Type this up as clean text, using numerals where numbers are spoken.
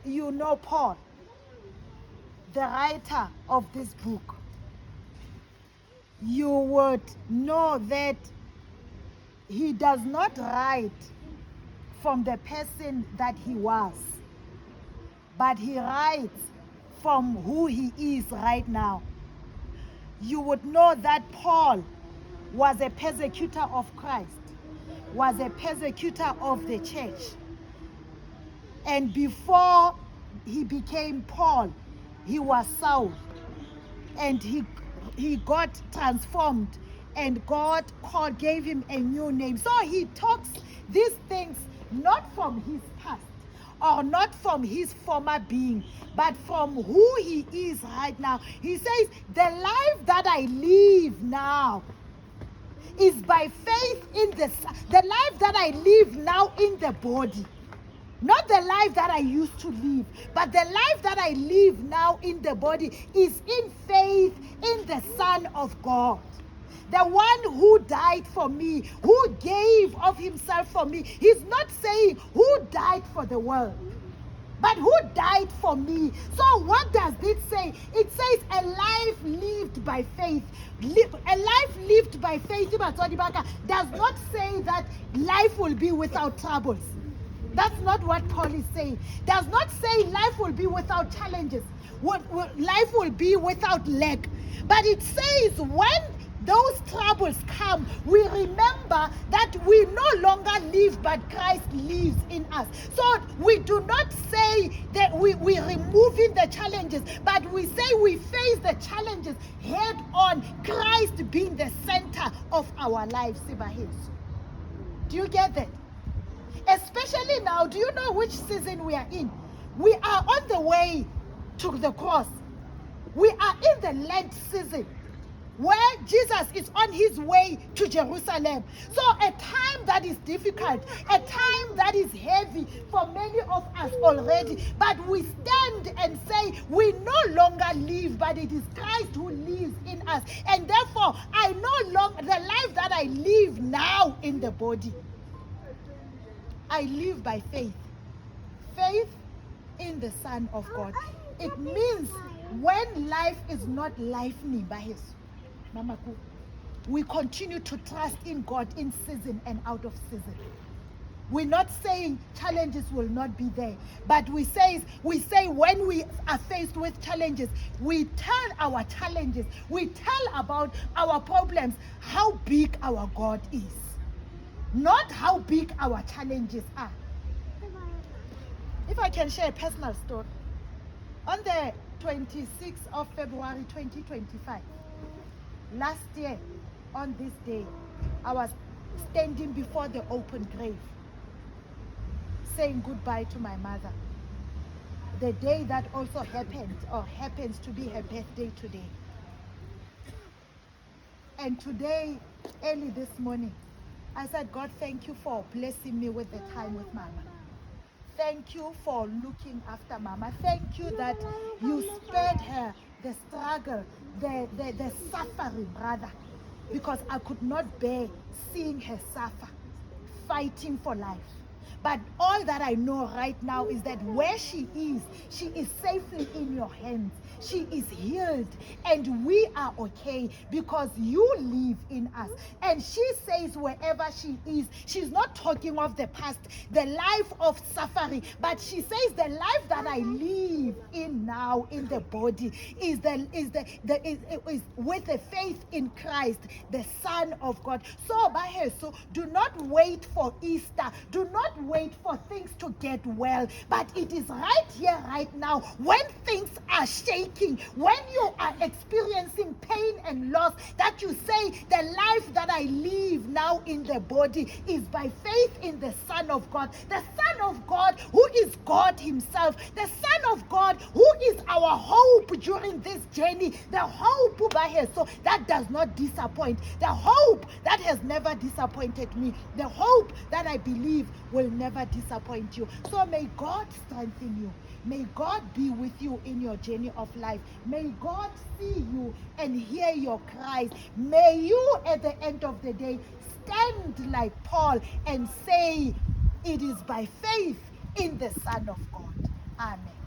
you know Paul, the writer of this book, you would know that he does not write from the person that he was, but he writes from who he is right now. You would know that Paul was a persecutor of Christ, was a persecutor of the church. And before he became Paul, he was Saul. And he got transformed, and God gave him a new name. So he talks these things not from his past or not from his former being, but from who he is right now. He says, the life that I live now is by faith in the life that I live now in the body. Not the life that I used to live, but the life that I live now in the body is in faith in the Son of God. The one who died for me, who gave of himself for me. He's not saying who died for the world, but who died for me. So what does it say? It says a life lived by faith. A life lived by faith does not say that life will be without troubles. That's not what Paul is saying. Does not say life will be without challenges. Life will be without lack. But it says when those troubles come, we remember that we no longer live, but Christ lives in us. So we do not say that we're removing the challenges, but we say we face the challenges head on, Christ being the center of our lives. Do you get that? Especially now, do you know which season we are in? We are on the way to the cross. We are in the Lent season where Jesus is on his way to Jerusalem. So a time that is difficult, a time that is heavy for many of us already. But we stand and say we no longer live, but it is Christ who lives in us. And therefore, I no longer, the life that I live now in the body, I live by faith. Faith in the Son of God. It means when life is not life we continue to trust in God in season and out of season. We're not saying challenges will not be there, but we say when we are faced with challenges, we tell our challenges, we tell about our problems, how big our God is. Not how big our challenges are. If I can share a personal story. On the 26th of February 2025, last year on this day, I was standing before the open grave, saying goodbye to my mother. The day that also happened or happens to be her birthday today. And today, early this morning, I said, God, thank you for blessing me with the time with Mama. Thank you for looking after Mama. Thank you that you spared her the struggle, the suffering, rather, because I could not bear seeing her suffer, fighting for life. But all that I know right now is that where she is safely in your hands. She is healed, and we are okay because you live in us. And she says wherever she is, she's not talking of the past, the life of suffering, but she says the life that I live in now in the body is with the faith in Christ, the Son of God. So by her, so do not wait for Easter. Do not wait for things to get well, but it is right here, right now, when things are shaking, when you are experiencing pain and loss, that you say the life that I live now in the body is by faith in the Son of God, the Son of God who is God himself, the Son of God who is our hope during this journey, the hope by her, so that does not disappoint, the hope that has never disappointed me, the hope that I believe will never disappoint you. So may God strengthen you. May God be with you in your journey of life. May God see you and hear your cries. May you at the end of the day stand like Paul and say, it is by faith in the Son of God. Amen.